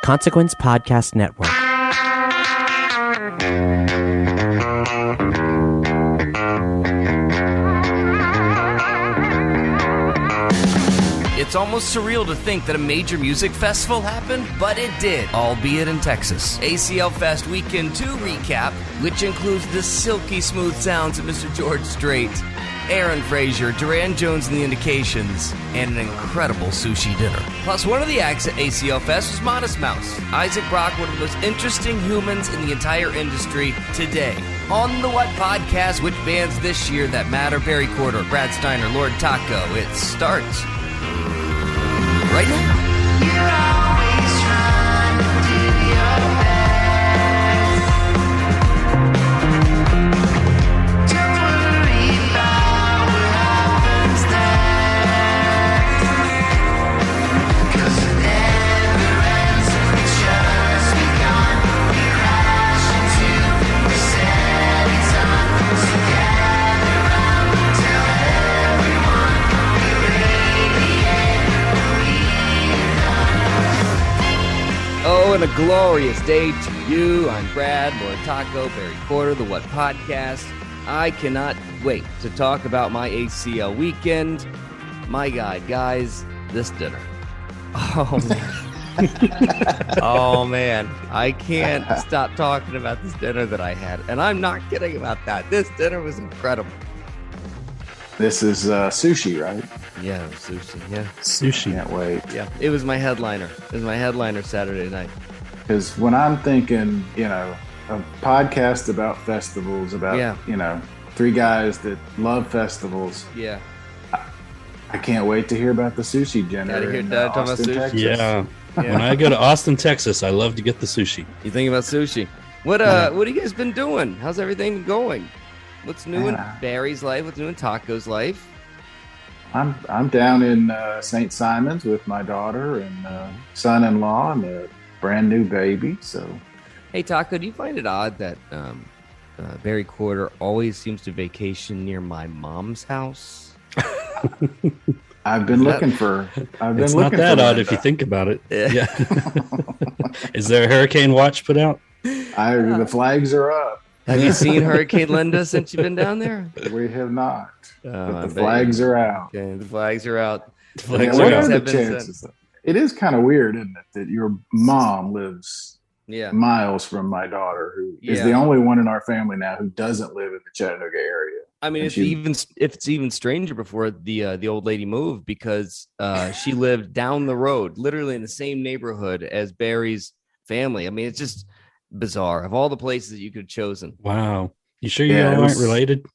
Consequence Podcast Network. It's almost surreal to think that a major music festival happened, but it did, albeit in Texas. ACL Fest Weekend 2 recap, which includes the silky smooth sounds of Mr. George Strait, Aaron Frazier, Durand Jones and the Indications, and an incredible sushi dinner. Plus, one of the acts at ACL Fest was Modest Mouse. Isaac Brock, one of the most interesting humans in the entire industry today. On the What Podcast, which bands this year that matter? Barry Corder, Brad Steiner, Lord Taco. It starts right now. You're always trying to do your best. Don't worry about what happens next. 'Cause it never ends, it's just begun. We crash into the setting sun. So gather round, tell everyone we radiate. Oh, and a glorious day to you. I'm Brad, Lord Taco, Barry Corder, the What Podcast. I cannot wait to talk about my ACL weekend. My God, guys, this dinner. Oh, man. Oh, man. I can't stop talking about this dinner that I had. And I'm not kidding about that. This dinner was incredible. This is sushi, right? Yeah, sushi. Yeah. Sushi. Can't wait. Yeah, it was my headliner. It was my headliner Saturday night. Because when I'm thinking, a podcast about festivals, about, three guys that love festivals. Yeah. I can't wait to hear about the sushi dinner. Gotta hear Dad talking about sushi. Texas. Yeah. When I go to Austin, Texas, I love to get the sushi. You think about sushi? What have you guys been doing? How's everything going? What's new in Barry's life? What's new in Taco's life? I'm down in St. Simon's with my daughter and son-in-law and a brand new baby. So, hey Taco, do you find it odd that Barry Corder always seems to vacation near my mom's house? I've been looking for. It's not that odd if you think about it. Yeah. Is there a hurricane watch put out? The flags are up. Have you seen Hurricane Linda since you've been down there? We have not. But the flags are out. Okay, the flags are out. What are the chances? It is kind of weird, isn't it, that your mom lives miles from my daughter, who is the only one in our family now who doesn't live in the Chattanooga area. I mean, it's even stranger before the old lady moved, because she lived down the road, literally in the same neighborhood as Barry's family. I mean, it's just bizarre. Of all the places that you could have chosen. Wow. You sure you all aren't related?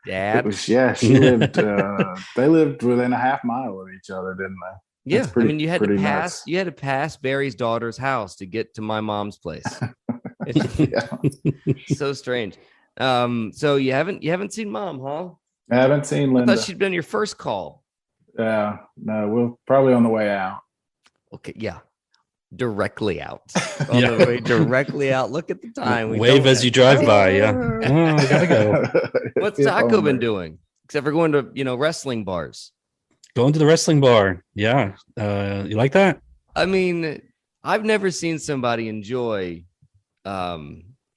Dad? She lived, they lived within a half mile of each other, didn't they? Yeah. I mean, you had to pass Barry's daughter's house to get to my mom's place. So strange. So you haven't seen Mom, huh? I haven't seen Linda. I thought she'd been your first call. No, we're probably on the way out. Okay, yeah. Directly out. On the way directly out. Look at the time. Wave as you drive by, yeah. Oh, I gotta go. What's Taco been doing? Except for going to, wrestling bars. Going to the wrestling bar. Yeah. You like that? I mean, I've never seen somebody enjoy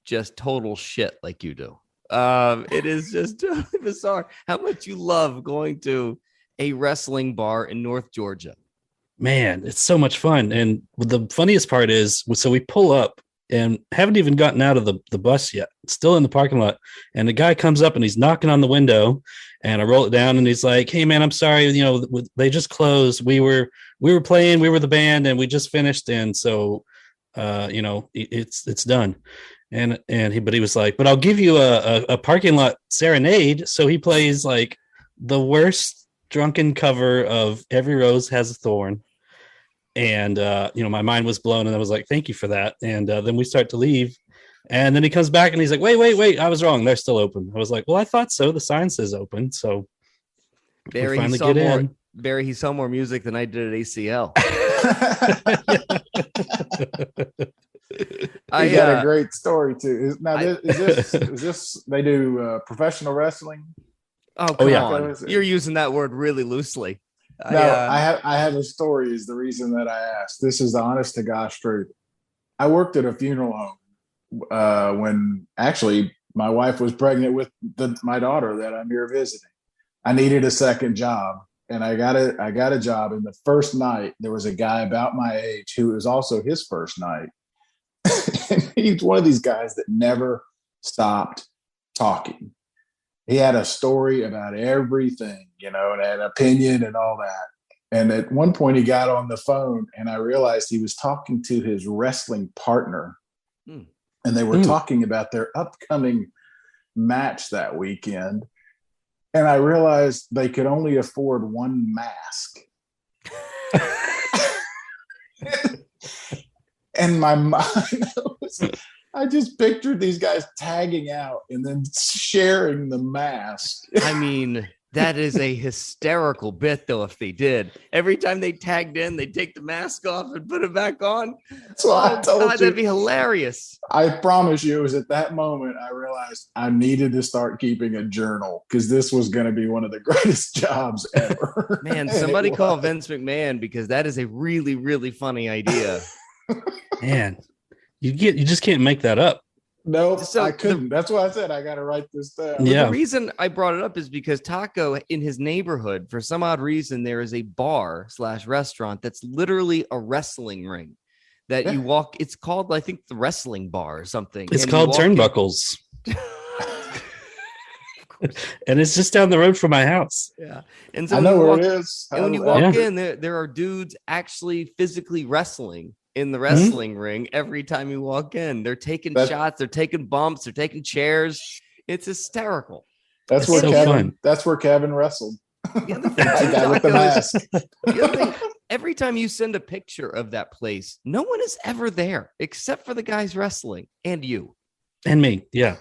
just total shit like you do. It is just totally bizarre how much you love going to a wrestling bar in North Georgia. Man, it's so much fun. And the funniest part is, so we pull up and haven't even gotten out of the bus yet, still in the parking lot. And the guy comes up and he's knocking on the window, and I roll it down and he's like, "Hey man, I'm sorry. They just closed. We were playing, we were the band, and we just finished. And so, it's done." And he was like, "But I'll give you a parking lot serenade." So he plays like the worst drunken cover of Every Rose Has a Thorn. And, my mind was blown, and I was like, "Thank you for that." And then we start to leave, and then he comes back and he's like, wait, I was wrong. They're still open. I was like, "Well, I thought so. The sign says open." So Barry, we finally get in. Barry, he saw more music than I did at ACL. I got a great story too. Is this they do professional wrestling? Oh, come on. You're using that word really loosely. I have a story is the reason that I asked. This is the honest to gosh truth. I worked at a funeral home when actually my wife was pregnant with my daughter that I'm here visiting. I needed a second job, and I got a job. And the first night, there was a guy about my age who was also his first night. And he's one of these guys that never stopped talking. He had a story about everything, and an opinion and all that. And at one point he got on the phone and I realized he was talking to his wrestling partner. And they were talking about their upcoming match that weekend. And I realized they could only afford one mask. And my mind I just pictured these guys tagging out and then sharing the mask. I mean, that is a hysterical bit, though, if they did. Every time they tagged in, they'd take the mask off and put it back on. So I told you. That'd be hilarious. I promise you, it was at that moment I realized I needed to start keeping a journal because this was going to be one of the greatest jobs ever. Man, somebody call Vince McMahon because that is a really, really funny idea. Man, you just can't make that up. No, I couldn't. That's why I said I got to write this down. Yeah. The reason I brought it up is because Taco in his neighborhood, for some odd reason, there is a bar/restaurant that's literally a wrestling ring that you walk. It's called, I think, the Wrestling Bar or something. It's called Turnbuckles. And it's just down the road from my house. Yeah. And so I know where it is. And when you walk in, there are dudes actually physically wrestling in the wrestling ring every time you walk in. They're taking shots, they're taking bumps, they're taking chairs. It's hysterical. That's where Kevin wrestled. The other thing, with the mask. The other thing, every time you send a picture of that place, no one is ever there except for the guys wrestling and you. And me. Yeah.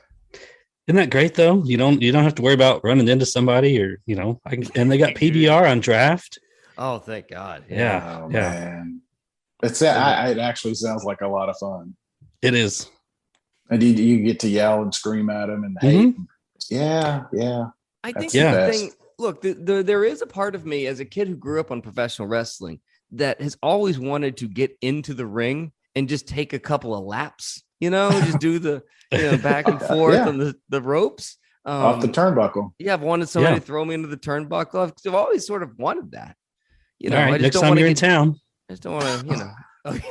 Isn't that great though? You don't have to worry about running into somebody or, and they got PBR on draft. Oh, thank God. Yeah. Oh, man. It actually sounds like a lot of fun. It is. And you get to yell and scream at them and hate. Yeah. I think the thing, look, there is a part of me as a kid who grew up on professional wrestling that has always wanted to get into the ring and just take a couple of laps, just do the back and forth on the ropes. Off the turnbuckle. Yeah, I've wanted somebody to throw me into the turnbuckle. I've always sort of wanted that. All right, I just next time you're in town. I just don't want to,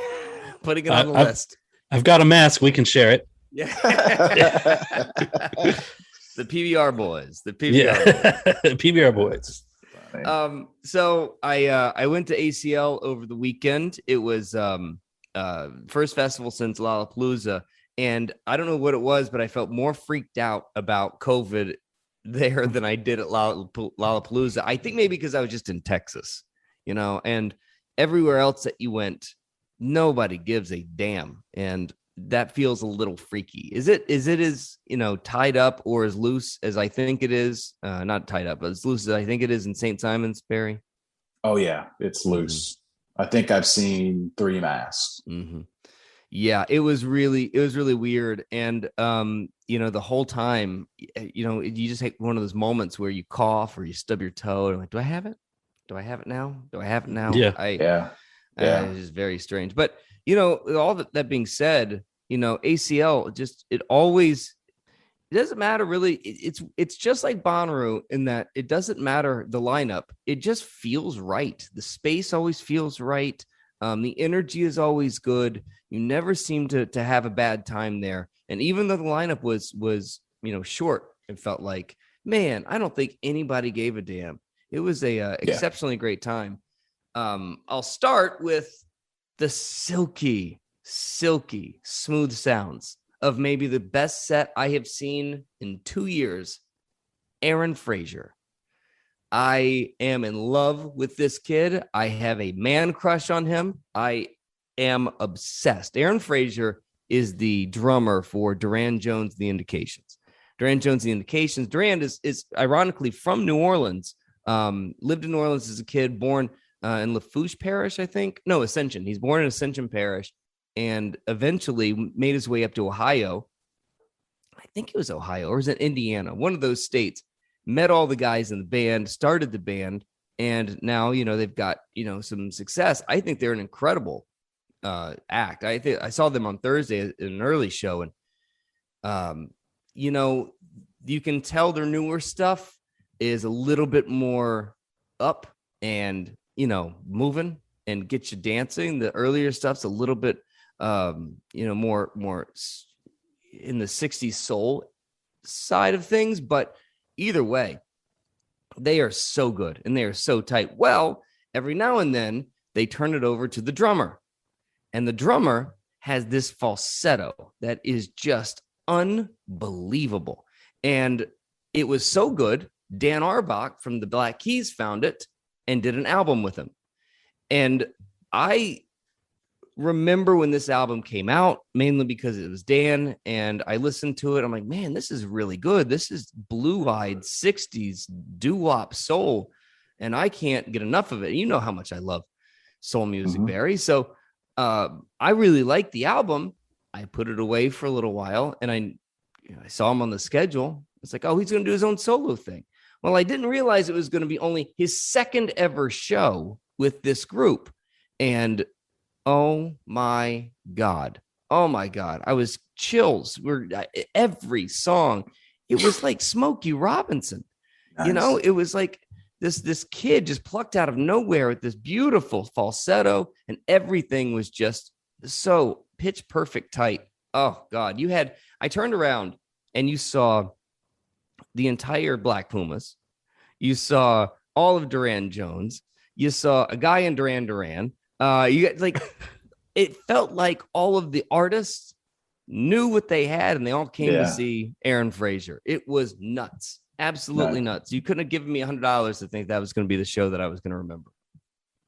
putting it on the list. I've got a mask. We can share it. Yeah. The PBR boys. The PBR boys. PBR boys. So I went to ACL over the weekend. It was first festival since Lollapalooza. And I don't know what it was, but I felt more freaked out about COVID there than I did at Lollapalooza. I think maybe because I was just in Texas, and everywhere else that you went, nobody gives a damn. And that feels a little freaky. Is it as, tied up or as loose as I think it is? Not tied up, but as loose as I think it is in St. Simons, Barry? Oh, yeah, it's loose. Mm-hmm. I think I've seen 3 masks. Mm-hmm. Yeah, it was really weird. And, the whole time, you just have one of those moments where you cough or you stub your toe and like, do I have it? Do I have it now? Do I have it now? Yeah. It's just very strange. But, all that being said, ACL it doesn't matter really. It's just like Bonnaroo in that it doesn't matter the lineup. It just feels right. The space always feels right. The energy is always good. You never seem to have a bad time there. And even though the lineup was short, it felt like, man, I don't think anybody gave a damn. It was a exceptionally great time. I'll start with the silky, smooth sounds of maybe the best set I have seen in 2 years. Aaron Frazier. I am in love with this kid. I have a man crush on him. I am obsessed. Aaron Frazier is the drummer for Durand Jones, The Indications. Durand Jones, The Indications. Durand is ironically from New Orleans. Lived in New Orleans as a kid, born in Lafourche Parish, I think. No, Ascension. He's born in Ascension Parish and eventually made his way up to Ohio. I think it was Ohio or was it Indiana? One of those states. Met all the guys in the band, started the band, and now, they've got, some success. I think they're an incredible act. I think I saw them on Thursday in an early show, and you can tell their newer stuff is a little bit more up and, moving and get you dancing. The earlier stuff's a little bit, more in the 60s soul side of things. But either way, they are so good and they are so tight. Well, every now and then they turn it over to the drummer, and the drummer has this falsetto that is just unbelievable. And it was so good, Dan Arbach from the Black Keys found it and did an album with him. And I remember when this album came out, mainly because it was Dan, and I listened to it. I'm like, man, this is really good. This is blue-eyed 60s doo-wop soul, and I can't get enough of it. You know how much I love soul music, Barry. So I really liked the album. I put it away for a little while, and I saw him on the schedule. It's like, oh, he's going to do his own solo thing. Well, I didn't realize it was going to be only his second ever show with this group. And oh my God. I was chills. Every song, it was like Smokey Robinson. Nice. It was like this kid just plucked out of nowhere with this beautiful falsetto, and everything was just so pitch perfect tight. Oh God, I turned around and you saw the entire Black Pumas. You saw all of Durand Jones. You saw a guy in Duran Duran. It felt like all of the artists knew what they had, and they all came to see Aaron Frazier. It was nuts. Absolutely nuts. You couldn't have given me $100 to think that was going to be the show that I was going to remember.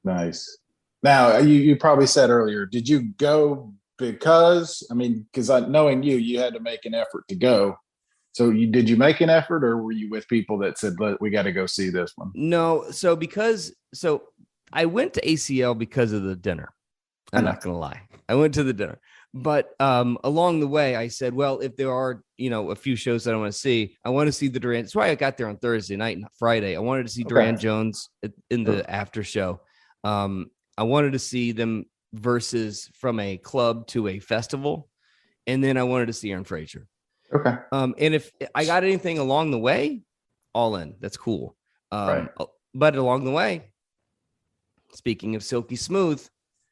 Nice. Now, you probably said earlier, did you go because knowing you had to make an effort to go. So did you make an effort, or were you with people that said, we got to go see this one? No. So I went to ACL because of the dinner. I'm not going to lie. I went to the dinner, but along the way I said, well, if there are, a few shows that I want to see the Durand. That's why I got there on Thursday night, not Friday. I wanted to see Durand Jones in the after show. I wanted to see them versus from a club to a festival. And then I wanted to see Aaron Frazier. Okay. And if I got anything along the way, all in, that's cool. But along the way, speaking of Silky Smooth,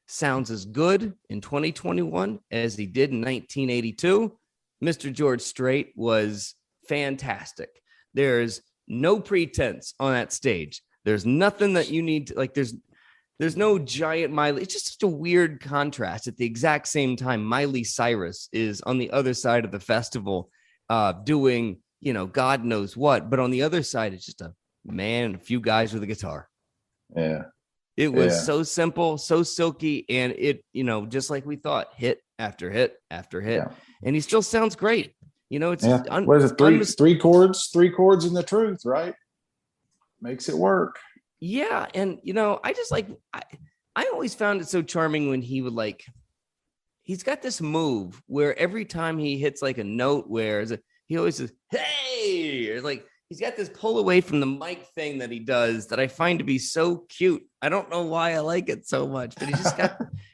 sounds as good in 2021 as he did in 1982. Mr. George Strait was fantastic. There's no pretense on that stage. There's nothing that you need to, there's no giant Miley. It's just such a weird contrast. At the exact same time, Miley Cyrus is on the other side of the festival doing, God knows what. But on the other side, it's just a man and a few guys with a guitar. Yeah. It was so simple, so silky. And it, just like we thought, hit after hit after hit. Yeah. And he still sounds great. It's what is it? Three chords in the truth, right? Makes it work. Yeah. And, I just I always found it so charming when he would he's got this move where every time he hits a note where he always says, hey, or he's got this pull away from the mic thing that he does that I find to be so cute. I don't know why I like it so much, but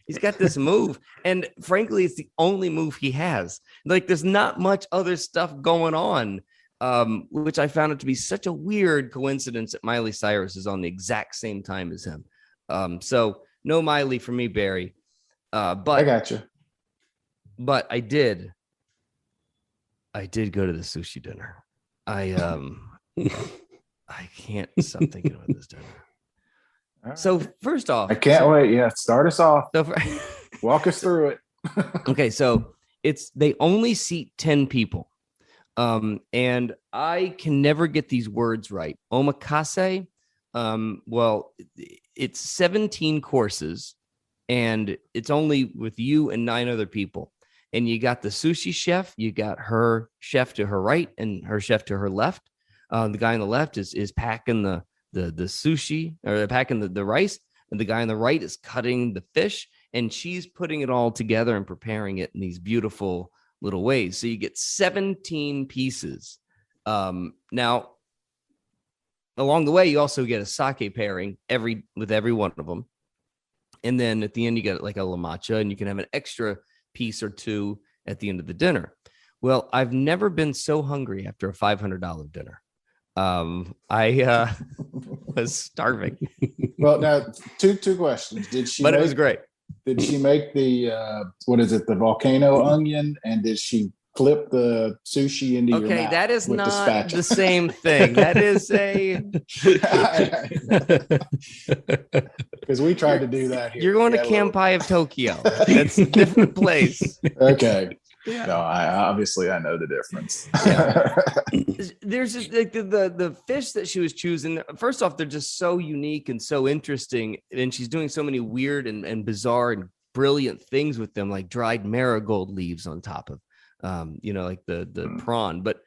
he's got this move. And frankly, it's the only move he has. There's not much other stuff going on. Which I found it to be such a weird coincidence that Miley Cyrus is on the exact same time as him. So no Miley for me, Barry. But I got you. But I did go to the sushi dinner. I can't stop thinking about this dinner. Right. So first off, I can't wait. Yeah, start us off. Walk us through it. Okay, so they only seat 10 people. And I can never get these words right. Omakase. Well, it's 17 courses, and it's only with you and 9 other people. And you got the sushi chef, you got her chef to her right and her chef to her left. The guy on the left is packing the sushi, or packing the rice, and the guy on the right is cutting the fish, and she's putting it all together and preparing it in these beautiful little ways. So you get 17 pieces. Now, along the way, you also get a sake pairing with every one of them. And then at the end, you get like a la matcha, and you can have an extra piece or two at the end of the dinner. Well, I've never been so hungry after a $500 dinner. I was starving. Well, now two questions. But it was great. Did she make the what is it, the volcano onion, and did she flip the sushi into your mouth? That is not the same thing. That is because we tried to do that here. You're going to Kampai of Tokyo. That's a different place. Okay. Yeah. No, I know the difference. Yeah. There's just like the fish that she was choosing. First off, they're just so unique and so interesting, and she's doing so many weird and bizarre and brilliant things with them, like dried marigold leaves on top of, like the prawn. But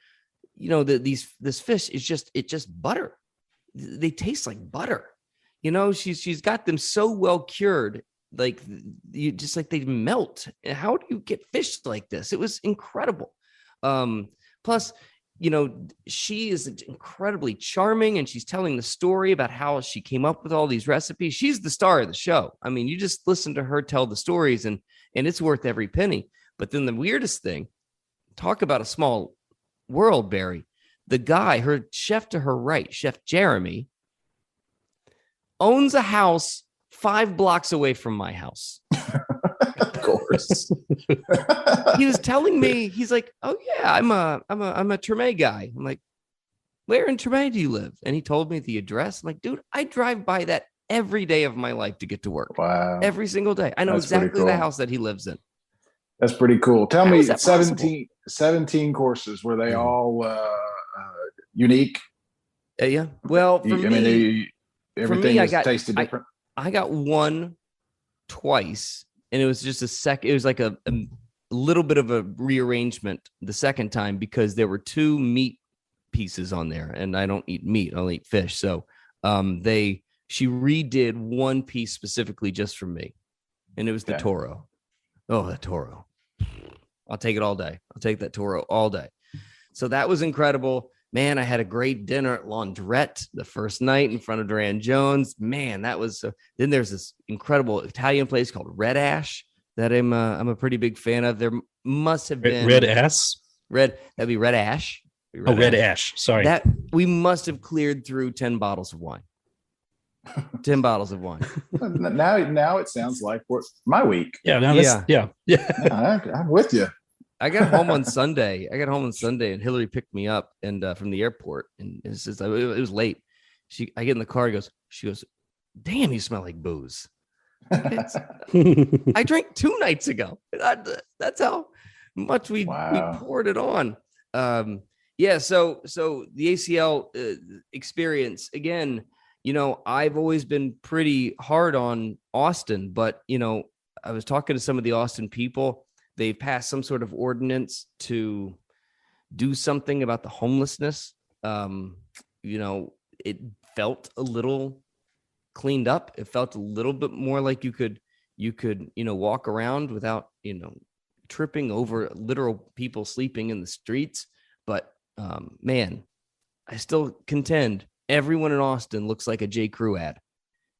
this fish is just butter. They taste like butter. She's got them so well cured. Like you just like they melt. How do you get fish like this? It was incredible. Plus, she is incredibly charming, and she's telling the story about how she came up with all these recipes. She's the star of the show. I mean, you just listen to her tell the stories, and it's worth every penny. But then the weirdest thing, talk about a small world, Barry. The guy, her chef to her right, Chef Jeremy, owns a house 5 blocks away from my house. Of course. He was telling me, he's like, "Oh yeah, I'm a Treme guy." I'm like, "Where in Treme do you live?" And he told me the address. I'm like, "Dude, I drive by that every day of my life to get to work." Wow. Every single day. I know That's exactly cool. the house that he lives in. That's pretty cool. Tell How me, is that 17 courses, were they all unique? Yeah. Well, everything tasted different. I got one twice, and it was just it was like a little bit of a rearrangement the second time, because there were 2 meat pieces on there, and I don't eat meat, I'll eat fish. So she redid one piece specifically just for me, and it was the toro. Oh, the toro. I'll take it all day. I'll take that toro all day. So that was incredible. Man, I had a great dinner at Laundrette the first night in front of Durand Jones. Man, that was then there's this incredible Italian place called Red Ash that I'm a pretty big fan of. There must have been Red Ass. That'd be Red Ash. Red Ash. Sorry. That we must have cleared through 10 bottles of wine. 10 bottles of wine. Now it sounds like my week. Yeah. I'm with you. I got home on Sunday. And Hillary picked me up from the airport, and it was late. I get in the car. She goes, "Damn, you smell like booze." I drank 2 nights ago. That's how much we poured it on. So the ACL experience again. I've always been pretty hard on Austin, but I was talking to some of the Austin people. They passed some sort of ordinance to do something about the homelessness. It felt a little cleaned up. It felt a little bit more like you could walk around without, tripping over literal people sleeping in the streets. But man, I still contend everyone in Austin looks like a J. Crew ad.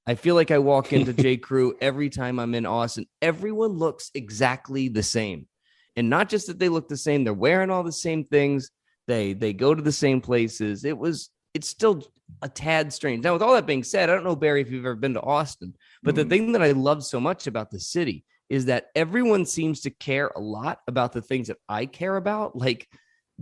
I feel like I walk into J. Crew every time I'm in Austin. Everyone looks exactly the same. And not just that they look the same, they're wearing all the same things. They go to the same places. It's still a tad strange. Now, with all that being said, I don't know, Barry, if you've ever been to Austin, but the thing that I love so much about the city is that everyone seems to care a lot about the things that I care about, like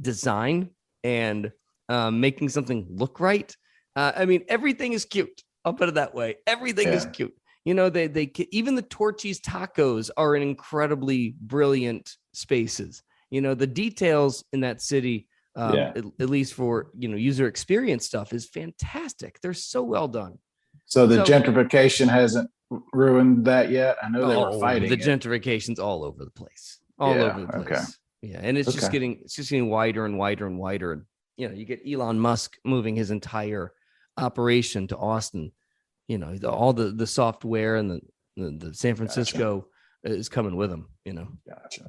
design and making something look right. Everything is cute. I'll put it that way. Everything is cute. They even the Torchy's tacos are in incredibly brilliant spaces. The details in that city, at least for user experience stuff, is fantastic. They're so well done. So the gentrification hasn't ruined that yet. I know they were fighting. The gentrification's all over the place. All over the place. Okay. Yeah, and it's just getting wider and wider and wider. And you get Elon Musk moving his entire operation to Austin. All the software and the San Francisco is coming with him. Gotcha.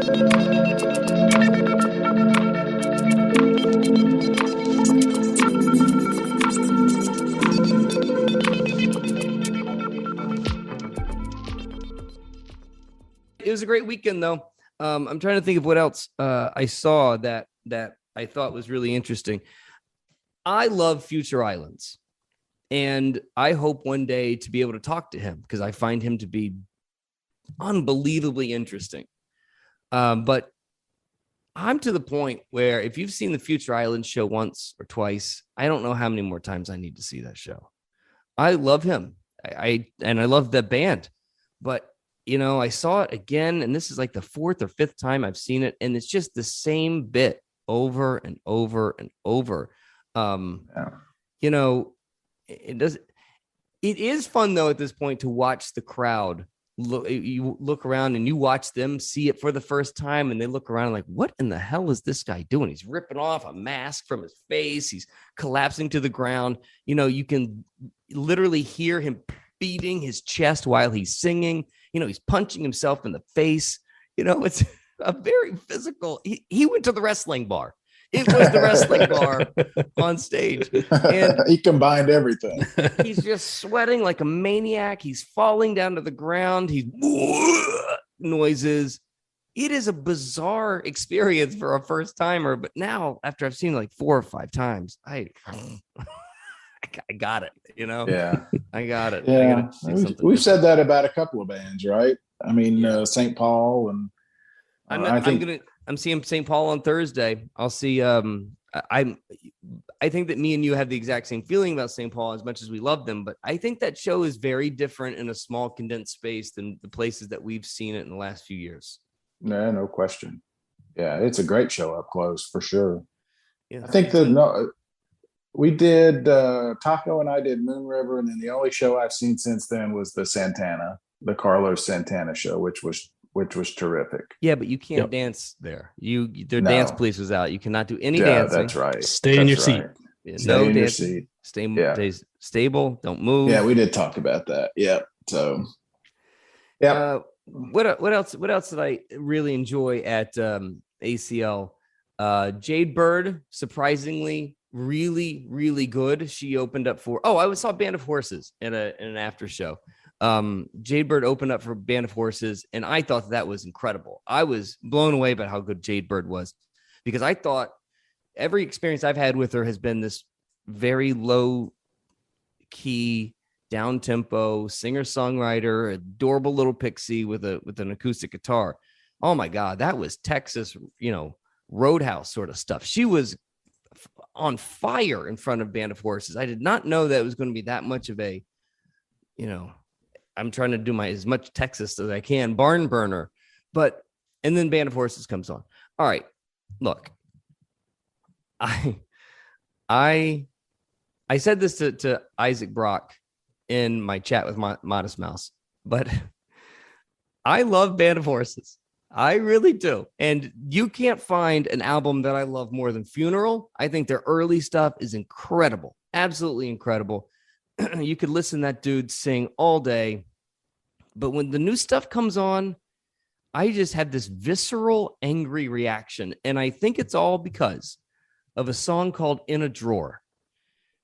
It was a great weekend, though. I'm trying to think of what else I saw that I thought was really interesting. I love Future Islands, and I hope one day to be able to talk to him because I find him to be unbelievably interesting. But I'm to the point where if you've seen the Future Islands show once or twice, I don't know how many more times I need to see that show. I love him. I love the band, but I saw it again, and this is like the fourth or fifth time I've seen it, and it's just the same bit over and over and over. It is fun though at this point to watch the crowd. You look around and you watch them see it for the first time, and they look around like, what in the hell is this guy doing? He's ripping off a mask from his face. He's collapsing to the ground. You can literally hear him beating his chest while he's singing. He's punching himself in the face. It's a very physical. He went to the wrestling bar. It was the wrestling bar on stage. And he combined everything. He's just sweating like a maniac. He's falling down to the ground. He's noises. It is a bizarre experience for a first timer. But now, after I've seen it like 4 or 5 times, I got it. Yeah, I got it. Yeah, we've said that about a couple of bands, right? I mean, St. Paul, and I'm seeing St. Paul on Thursday. I'll see. I think that me and you have the exact same feeling about St. Paul as much as we love them, but I think that show is very different in a small condensed space than the places that we've seen it in the last few years. No question. Yeah, it's a great show up close for sure. Yeah, I think we did Taco and I did Moon River, and then the only show I've seen since then was the Carlos Santana show, which was terrific. Yeah, but you can't dance there. Their dance police was out. You cannot do any dancing. That's right. Stay in your seat. Stay in your seat. Stay stable. Don't move. Yeah, we did talk about that. Yeah. So, yeah. What else? What else did I really enjoy at ACL? Jade Bird, surprisingly, really, really good. She opened up for. I saw Band of Horses in an after show. Jade Bird opened up for Band of Horses, and I thought that was incredible. I was blown away by how good Jade Bird was, because I thought every experience I've had with her has been this very low key, down tempo singer-songwriter, adorable little pixie with an acoustic guitar. Oh my God, that was Texas, Roadhouse sort of stuff. She was on fire in front of Band of Horses. I did not know that it was going to be that much of a, I'm trying to do as much Texas as I can, barn burner, and then Band of Horses comes on. All right, look, I said this to Isaac Brock in my chat with Modest Mouse, but I love Band of Horses. I really do. And you can't find an album that I love more than Funeral. I think their early stuff is incredible. Absolutely incredible. You could listen to that dude sing all day. But when the new stuff comes on, I just have this visceral, angry reaction. And I think it's all because of a song called In a Drawer.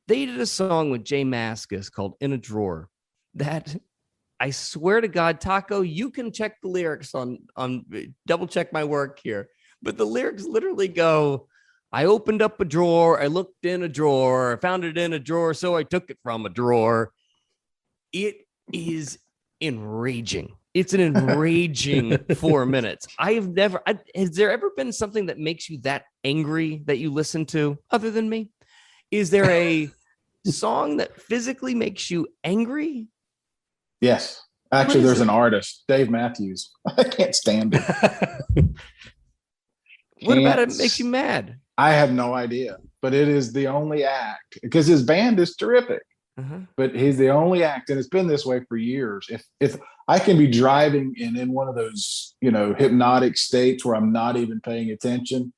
They did a song with Jay Mascis called In a Drawer that, I swear to God, Taco, you can check the lyrics on double check my work here. But the lyrics literally go, I opened up a drawer, I looked in a drawer, I found it in a drawer, so I took it from a drawer. It is enraging. It's an enraging 4 minutes. Has there ever been something that makes you that angry that you listen to other than me? Is there a song that physically makes you angry? Yes. Actually, there's an artist, Dave Matthews. I can't stand it. What about it makes you mad? I have no idea, but it is the only act, because his band is terrific. But he's the only act, and it's been this way for years. If I can be driving and in one of those, hypnotic states where I'm not even paying attention,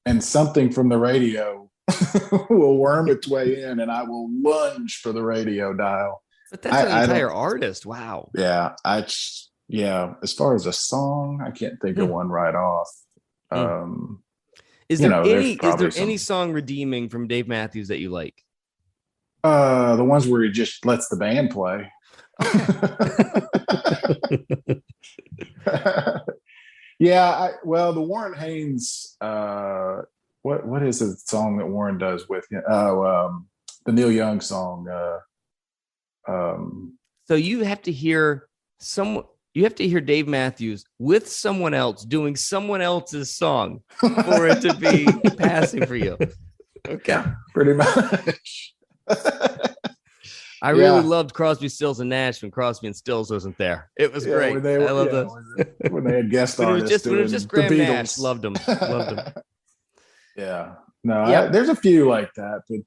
and something from the radio will worm its way in, and I will lunge for the radio dial. But that's an entire artist. Wow. Yeah, Yeah, as far as a song, I can't think of one right off. Um, Is you there know, there's any is probably there any some song redeeming from Dave Matthews that you like? the ones where he just lets the band play. Yeah, well, the Warren Haynes, what is the song that Warren does with him? Oh, the Neil Young song. So you have to hear Dave Matthews with someone else doing someone else's song for it to be passing for you. Okay. Yeah, pretty much. I really loved Crosby, Stills, and Nash when Crosby and Stills wasn't there. It was great. When they, I love those. When they had guest when artists. it was just Graham Nash. Loved him. Yeah. No, there's a few like that, but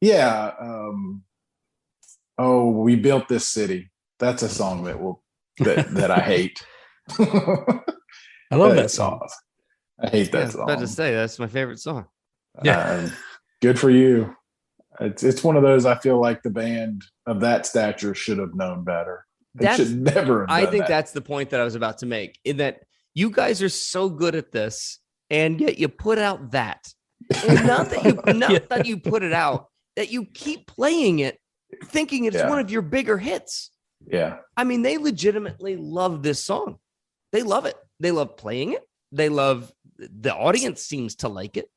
yeah. Oh, we built this city. That's a song that I hate. I love that song. I hate that song. I was about to say that's my favorite song. Yeah. Good for you. It's one of those. I feel like the band of that stature should have known better. They should never have done I think that. that's the point that I was about to make, in that you guys are so good at this, and yet you put out that. And not that you put it out, that you keep playing it, thinking it's one of your bigger hits. Yeah. I mean, they legitimately love this song. They love it. They love playing it. The audience seems to like it.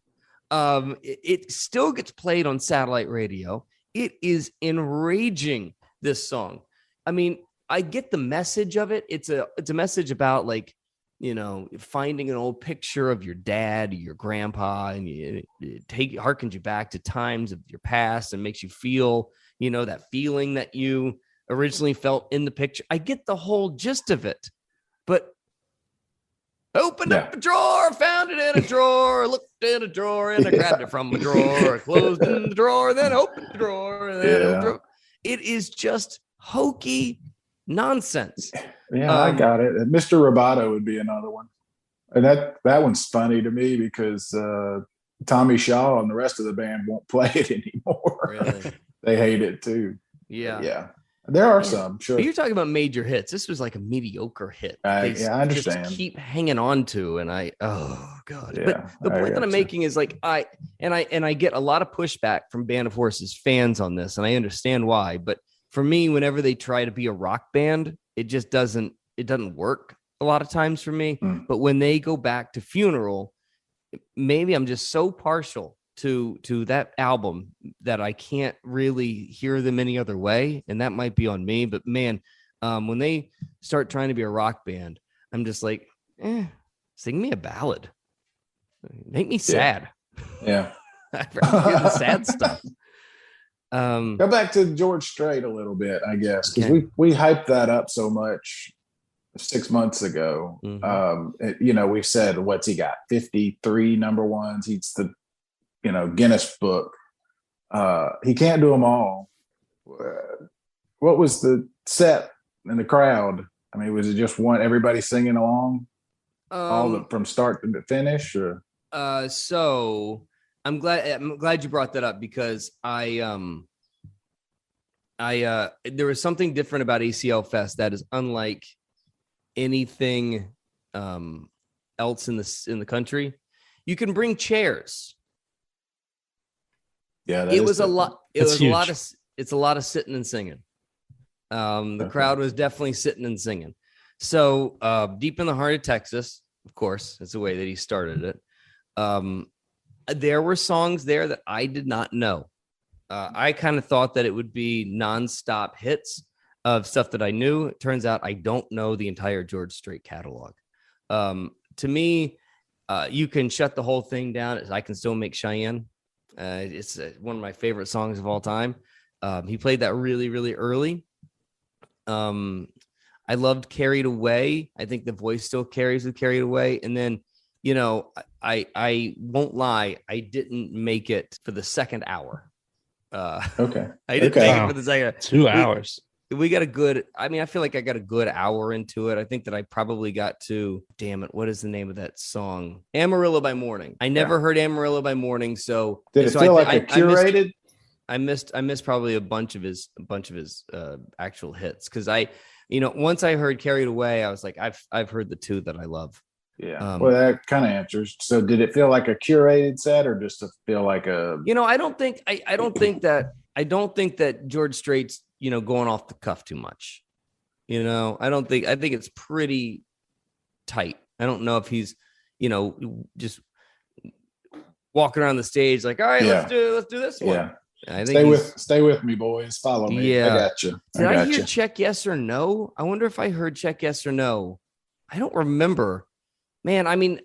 It still gets played on satellite radio. It is enraging, this song. I mean, I get the message of it. It's a message about, like, you know, finding an old picture of your dad, or your grandpa, and it harkens you back to times of your past and makes you feel, you know, that feeling that you originally felt in the picture. I get the whole gist of it, but opened up a drawer, found it in a drawer, looked in a drawer, and I grabbed it from a drawer, closed in the drawer, then opened the drawer, and then it is just hokey nonsense. Yeah, I got it. Mr. Roboto would be another one. And that one's funny to me because Tommy Shaw and the rest of the band won't play it anymore. Really? They hate it too. Yeah. Yeah. There are some, sure. But you're talking about major hits. This was like a mediocre hit. I understand. Just keep hanging on to, and oh god. Yeah, but the point that I'm making is, like, I get a lot of pushback from Band of Horses fans on this, and I understand why. But for me, whenever they try to be a rock band, it just doesn't work a lot of times for me. But when they go back to Funeral, maybe I'm just so partial to that album that I can't really hear them any other way, and that might be on me. But man, when they start trying to be a rock band, I'm just like, sing me a ballad, make me sad. Yeah. I hear the sad stuff. Go back to George Strait a little bit, I guess, because we hyped that up so much 6 months ago. You know, we said, what's he got? 53 number ones. He's the Guinness book. He can't do them all. What was the set in the crowd? I mean, was it just everybody singing along, from start to finish? Or so I'm glad you brought that up, because there was something different about ACL Fest that is unlike anything else in the country. You can bring chairs. Yeah, it was different. It's a lot of sitting and singing. The crowd was definitely sitting and singing. So deep in the heart of Texas, of course, that's the way that he started it. There were songs there that I did not know. I kind of thought that it would be nonstop hits of stuff that I knew. It turns out I don't know the entire George Strait catalog. To me, you can shut the whole thing down. I Can Still Make Cheyenne. It's one of my favorite songs of all time. He played that really, really early. I loved Carried Away. I think the voice still carries with Carried Away. And then, you know, I won't lie, I didn't make it for the second hour. Okay. I didn't make it for the second 2 hours. We got I feel like I got a good hour into it. I think that I probably got to, damn it, what is the name of that song? Amarillo by Morning. I never heard Amarillo by Morning. So did it feel like a curated? I missed probably a bunch of his actual hits because once I heard Carried Away, I was like, I've heard the two that I love. Yeah. Well, that kind of answers. So did it feel like a curated set or just to feel like a, I don't think that George Strait's, going off the cuff too much. I think it's pretty tight. I don't know if he's, just walking around the stage like, all right, let's do this one. Yeah. I think stay with me, boys. Follow me. Yeah. I got you. Did I hear Check Yes or No? I wonder if I heard Check Yes or No. I don't remember. Man, I mean,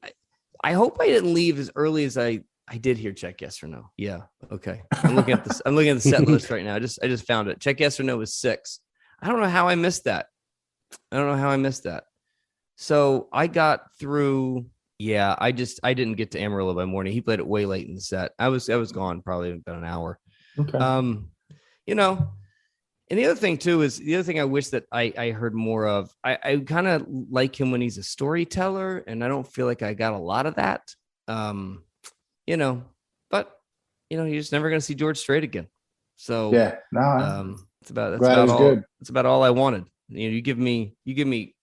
I hope I didn't leave as early as I did hear Check Yes or No. Yeah. Okay. I'm looking at this. I'm looking at the set list right now. I just found it. Check Yes or No was 6. I don't know how I missed that. So I got through. Yeah, I didn't get to Amarillo by morning. He played it way late in the set. I was gone probably about an hour. Okay. And the other thing too is the other thing I wish that I heard more of. I kind of like him when he's a storyteller, and I don't feel like I got a lot of that. But you're just never going to see George Strait again. So yeah, that's about all I wanted. You give me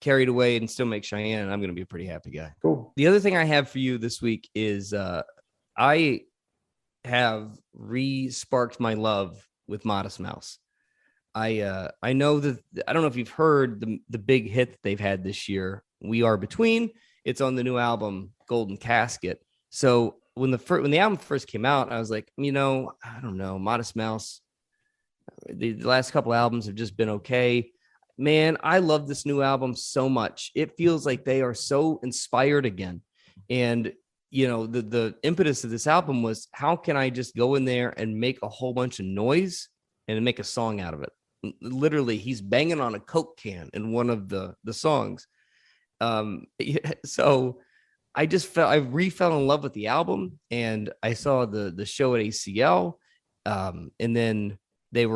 Carried Away and Still Make Cheyenne, and I'm going to be a pretty happy guy. Cool. The other thing I have for you this week is I have re-sparked my love with Modest Mouse. I know that I don't know if you've heard the big hit that they've had this year, We Are Between. It's on the new album Golden Casket. So when the album first came out, I was like, I don't know, Modest Mouse. The last couple albums have just been okay. Man, I love this new album so much. It feels like they are so inspired again. And, the impetus of this album was, how can I just go in there and make a whole bunch of noise and make a song out of it? Literally, he's banging on a Coke can in one of the songs. So I re-fell in love with the album, and I saw the show at ACL. And then they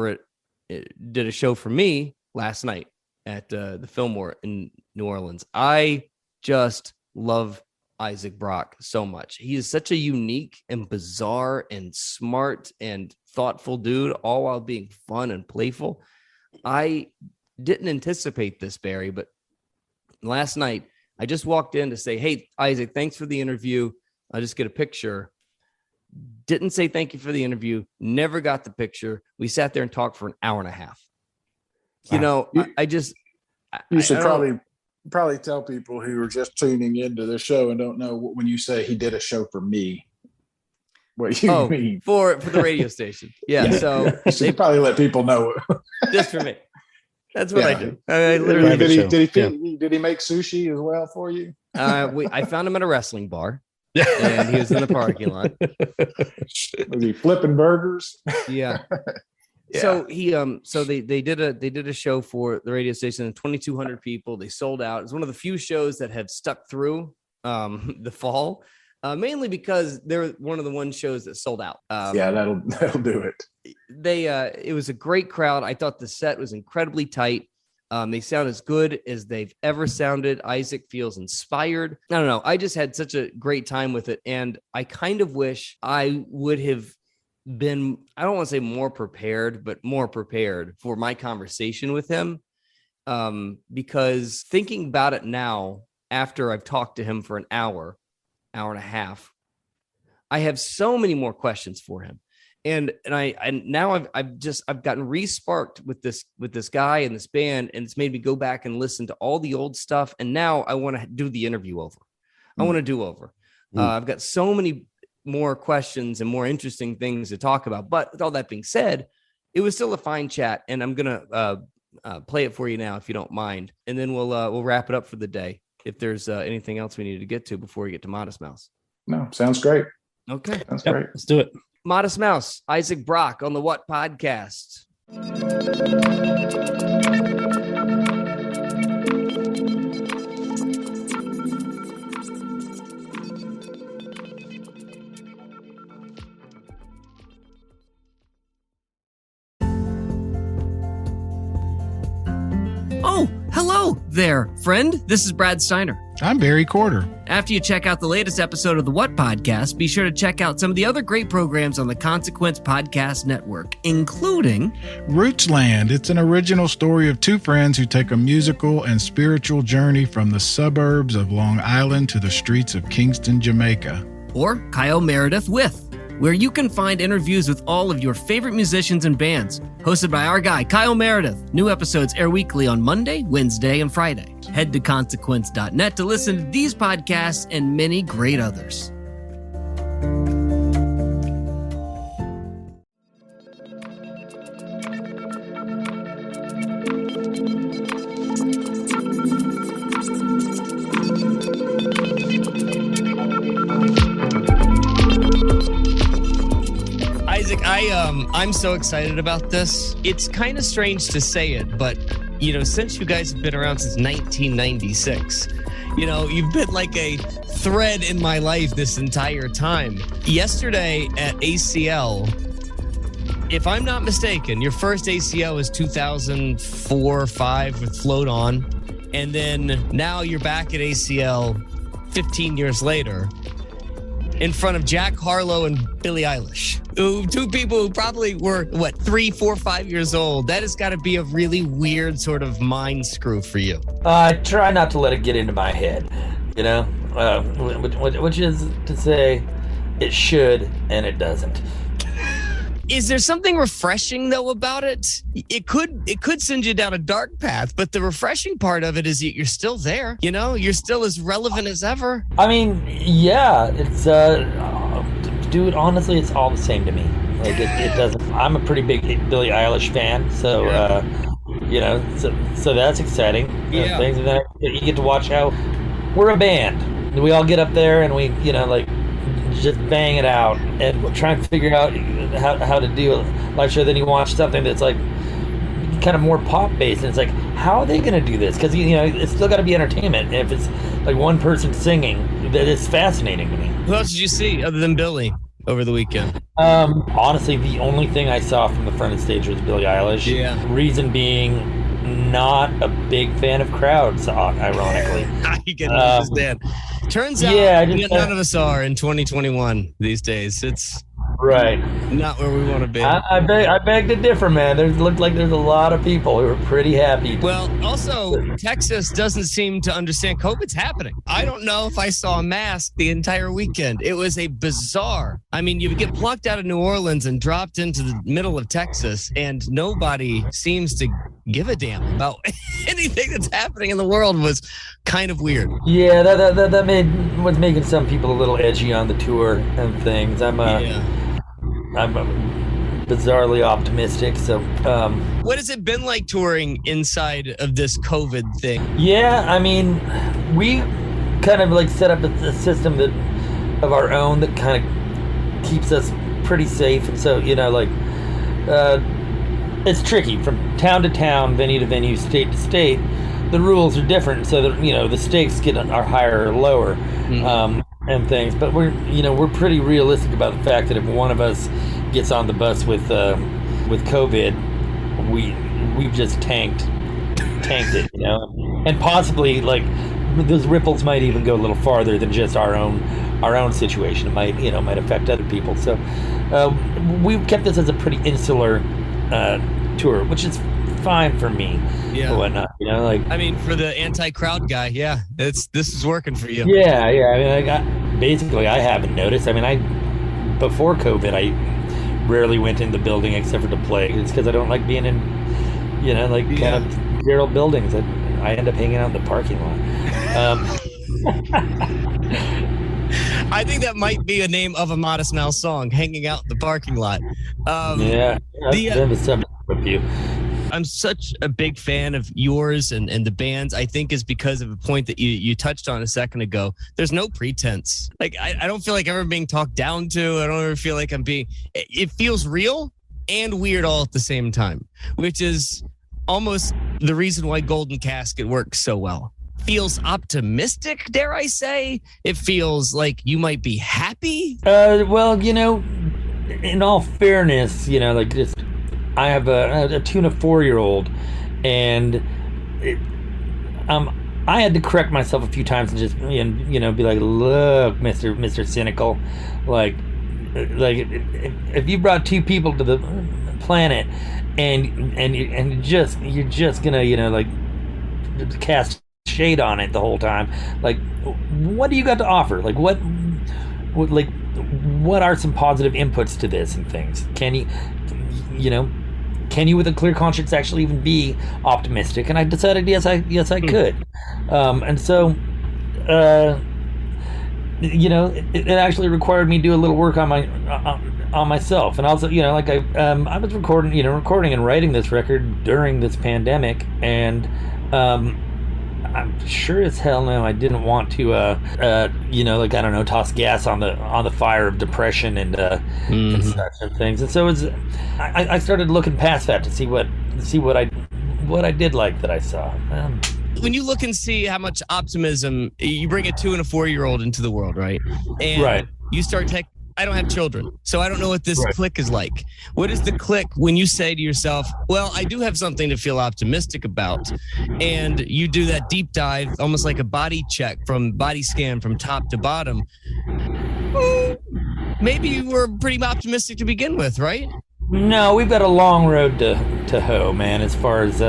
did a show for me last night at the Fillmore in New Orleans. I just love Isaac Brock so much. He is such a unique and bizarre and smart and thoughtful dude, all while being fun and playful. I didn't anticipate this, Barry, but last night I just walked in to say, hey, Isaac, thanks for the interview. I'll just get a picture. Didn't say thank you for the interview. Never got the picture. We sat there and talked for an hour and a half. You should probably tell people who are just tuning into the show and don't know when you say he did a show for me, what you mean for the radio station. Yeah. So they probably let people know just for me. That's what I do. I literally did he make sushi as well for you? I found him at a wrestling bar. And he was in the parking lot. Was he flipping burgers? Yeah. Yeah. So they did a show for the radio station, 2,200 people. They sold out. It's one of the few shows that have stuck through the fall, mainly because they're one of the one shows that sold out. That'll do it. It was a great crowd. I thought the set was incredibly tight. They sound as good as they've ever sounded. Isaac feels inspired. I don't know. I just had such a great time with it. And I kind of wish I would have been, I don't want to say more prepared, but more prepared for my conversation with him. Because thinking about it now, after I've talked to him for an hour and a half, I have so many more questions for him. And now I've gotten re-sparked with this guy and this band, and it's made me go back and listen to all the old stuff. And now I want to do the interview over. I want to do over. I've got so many more questions and more interesting things to talk about. But with all that being said, it was still a fine chat, and I'm gonna play it for you now if you don't mind, and then we'll wrap it up for the day. If there's anything else we need to get to before we get to Modest Mouse. No, sounds great. Okay, sounds great. Let's do it. Modest Mouse, Isaac Brock on the What Podcast. Oh, hello there, friend. This is Brad Steiner. I'm Barry Corder. After you check out the latest episode of the What Podcast, be sure to check out some of the other great programs on the Consequence Podcast Network, including Rootsland. It's an original story of two friends who take a musical and spiritual journey from the suburbs of Long Island to the streets of Kingston, Jamaica. Or Kyle Meredith With, where you can find interviews with all of your favorite musicians and bands, hosted by our guy, Kyle Meredith. New episodes air weekly on Monday, Wednesday, and Friday. Head to consequence.net to listen to these podcasts and many great others. Isaac, I'm so excited about this. It's kind of strange to say it, but since you guys have been around since 1996, you've been like a thread in my life this entire time. Yesterday at ACL, if I'm not mistaken, your first ACL was 2004 or 5 with Float On, and then now you're back at ACL 15 years later in front of Jack Harlow and Billie Eilish. Two people who probably were, 3, 4, 5 years old. That has got to be a really weird sort of mind screw for you. I try not to let it get into my head, which is to say it should and it doesn't. Is there something refreshing, though, about it? It could send you down a dark path, but the refreshing part of it is that you're still there. You're still as relevant as ever. I mean, yeah, it's, dude, honestly, it's all the same to me. Like, it doesn't, I'm a pretty big Billie Eilish fan, so, so that's exciting. Yeah. Things, and then you get to watch how we're a band. We all get up there and we, just bang it out and try and figure out how to do a live show. Then you watch something that's like kind of more pop based, and it's like, how are they going to do this? Because it's still got to be entertainment. And if it's like one person singing, that is fascinating to me. Who else did you see other than Billie over the weekend? Honestly, the only thing I saw from the front of the stage was Billie Eilish. Yeah. Reason being, not a big fan of crowds, ironically. I can understand. Turns out none of us are in 2021 these days. It's right. Not where we want to be. I beg to differ, man. It looked like there's a lot of people who were pretty happy. Well, also, Texas doesn't seem to understand COVID's happening. I don't know if I saw a mask the entire weekend. It was a bizarre. I mean, you get plucked out of New Orleans and dropped into the middle of Texas, and nobody seems to give a damn about anything that's happening in the world. Was kind of weird. Yeah, that was making some people a little edgy on the tour and things. I'm bizarrely optimistic. So, what has it been like touring inside of this COVID thing? Yeah, I mean, we kind of like set up a system of our own that kind of keeps us pretty safe. And so, it's tricky from town to town, venue to venue, state to state. The rules are different, so that the stakes are higher or lower, and things. But we're pretty realistic about the fact that if one of us gets on the bus with COVID, we've just tanked it, and possibly like those ripples might even go a little farther than just our own situation. It might affect other people. So we've kept this as a pretty insular tour, which is fine for me. Yeah. Or whatnot, I mean, for the anti-crowd guy, yeah, this is working for you. Yeah. I mean, I haven't noticed. I mean, before COVID, I rarely went in the building except for to play. It's because I don't like being in, kind of sterile buildings. I end up hanging out in the parking lot. I think that might be a name of a Modest Mouse song, "Hanging Out in the Parking Lot." That's been the subject of you. I'm such a big fan of yours and the band's, I think, is because of a point that you touched on a second ago. There's no pretense. Like, I don't feel like I'm ever being talked down to. I don't ever feel like it feels real and weird all at the same time, which is almost the reason why Golden Casket works so well. Feels optimistic, dare I say. It feels like you might be happy. Well, in all fairness, I have a 2 and a 4-year-old, and I had to correct myself a few times and just, be like, look, Mr. Cynical, like if you brought two people to the planet and you're just gonna, like, cast shade on it the whole time, like, what do you got to offer? Like, what are some positive inputs to this and things? Can you with a clear conscience actually even be optimistic? And I decided yes I could. And so it actually required me to do a little work on myself. And also, I was recording and writing this record during this pandemic, and I'm sure as hell no, I didn't want to, toss gas on the fire of depression and such and things. And so I started looking past that to see what I did like that I saw. When you look and see how much optimism, you bring a 2 and a 4-year-old into the world, right? And right. You start I don't have children, so I don't know what this click is like. What is the click when you say to yourself, well, I do have something to feel optimistic about, and you do that deep dive, almost like a body scan from top to bottom? Maybe you were pretty optimistic to begin with, right? No, we've got a long road to hoe, man, as far as,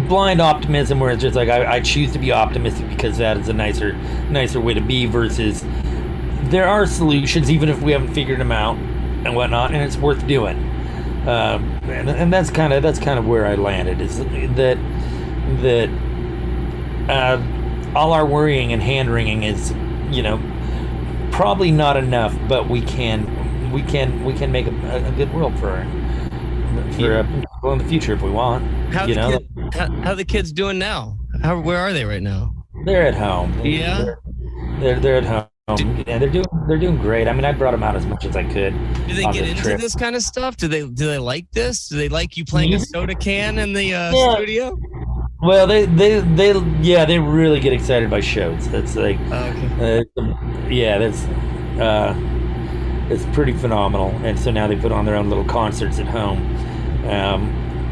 blind optimism where it's just like I choose to be optimistic because that is a nicer way to be, versus there are solutions even if we haven't figured them out and whatnot, and it's worth doing. And that's kind of where I landed, is that all our worrying and hand wringing is probably not enough, but we can make a good world for people in the future if we want. How are the kids doing now? Where are they right now? They're at home. Yeah, they're at home. Yeah, they're doing great. I mean, I brought them out as much as I could. Do they get into this kind of stuff? Do they like this? Do they like you playing a soda can in the studio? Well, they really get excited by shows. That's like, it's pretty phenomenal. And so now they put on their own little concerts at home.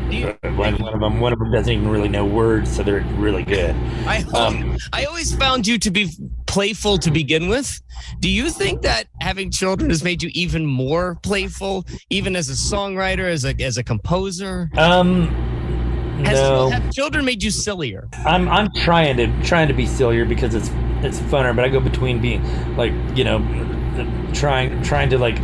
One of them doesn't even really know words, so they're really good. I always found you to be playful to begin with. Do you think that having children has made you even more playful, even as a songwriter, as a composer? No. Have children made you sillier? I'm trying to be sillier because it's funner, but I go between being like, trying to like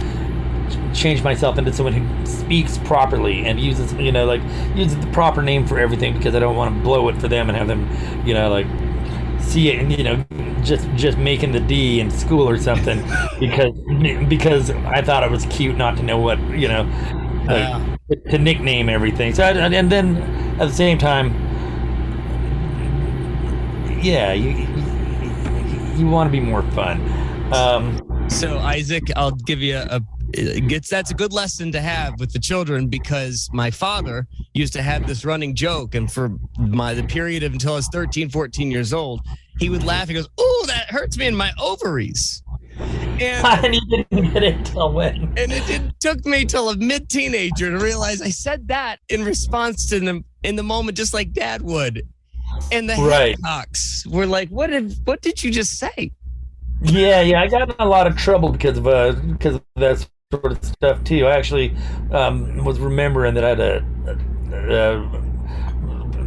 change myself into someone who speaks properly and uses the proper name for everything, because I don't want to blow it for them and have them see it and just making the D in school or something because I thought it was cute not to know what to nickname everything. So and then at the same time, you want to be more fun. So Isaac, I'll give you that's a good lesson to have with the children, because my father used to have this running joke, and for the period of until I was 13, 14 years old, he would laugh. He goes, "Oh, that hurts me in my ovaries." And he didn't get it till when? And it took me till a mid-teenager to realize I said that in response to them in the moment, just like Dad would. And the Hancocks were like, "What did you just say?" Yeah, I got in a lot of trouble because of that sort of stuff too. I actually was remembering that I had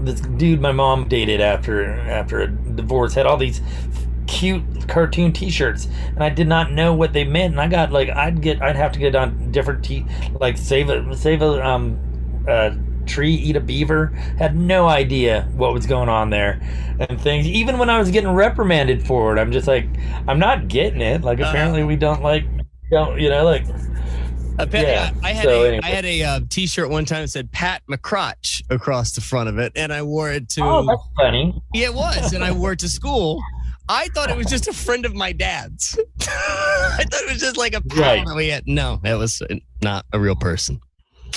this dude my mom dated after a divorce had all these cute cartoon T-shirts, and I did not know what they meant. And I got I'd have to get on different save a tree, eat a beaver. Had no idea what was going on there and things. Even when I was getting reprimanded for it, I'm just like, I'm not getting it. Like apparently we don't. I had a T-shirt one time that said Pat McCrotch across the front of it, and I wore it to. Oh, that's funny. Yeah, it was, and I wore it to school. I thought it was just a friend of my dad's. I thought it was just like a pal that we had. No, it was not a real person.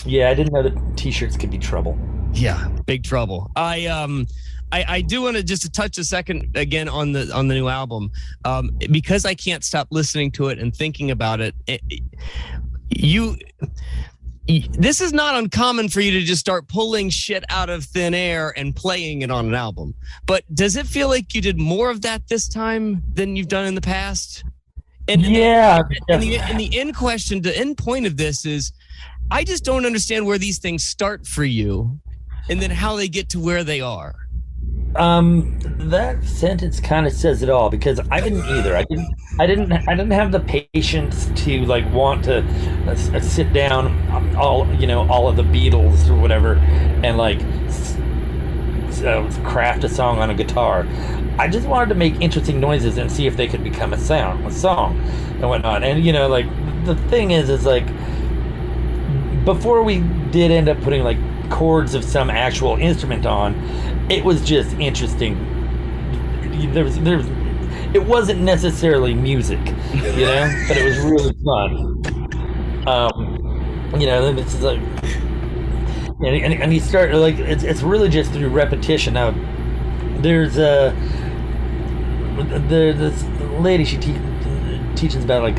Yeah, I didn't know that T-shirts could be trouble. Yeah, big trouble. I do want to just touch a second again on the new album, because I can't stop listening to it and thinking about it. You this is not uncommon for you to just start pulling shit out of thin air and playing it on an album. But does it feel like you did more of that this time than you've done in the past? And the end question, the end point of this is, I just don't understand where these things start for you and then how they get to where they are. That sentence kind of says it all, because I didn't either. I didn't have the patience to like want to sit down all of the Beatles or whatever and like craft a song on a guitar. I just wanted to make interesting noises and see if they could become a song and whatnot. And like the thing is like, before we did end up putting like chords of some actual instrument on, it was just interesting. It wasn't necessarily music, but it was really fun. Then it's like, and you start like it's really just through repetition. Now, there's this lady, she teaches about like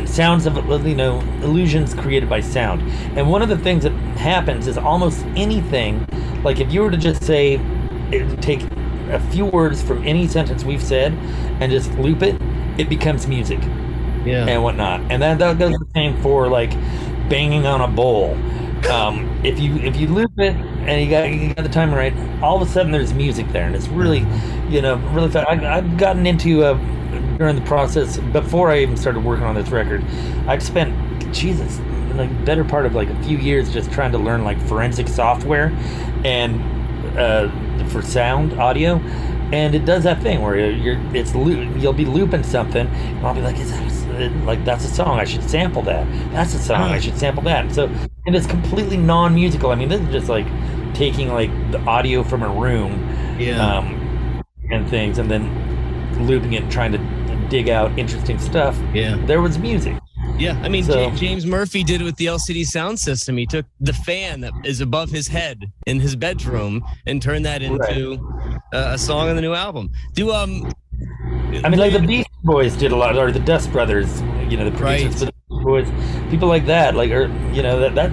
sounds of illusions created by sound. And one of the things that happens is almost anything, like if you were to just say, take a few words from any sentence we've said and just loop it, it becomes music, and whatnot. And that goes the same for like banging on a bowl. If you loop it and you got the time right, all of a sudden there's music there, and it's really really fun. I've gotten into during the process, before I even started working on this record, I'd spent like better part of like a few years just trying to learn like forensic software and for sound audio, and it does that thing where you'll be looping something and I'll be like, that's a song, I should sample that. That's a song, I should sample that. And it's completely non-musical. I mean, this is just like taking like the audio from a room and things, and then looping it and trying to dig out interesting stuff. There was music. I mean, James Murphy did it with the LCD sound system. He took the fan that is above his head in his bedroom and turned that into a song on the new album. I mean, like the Beast Boys did a lot, or the Dust Brothers, the producers for the Beast Boys, people like that, like, or that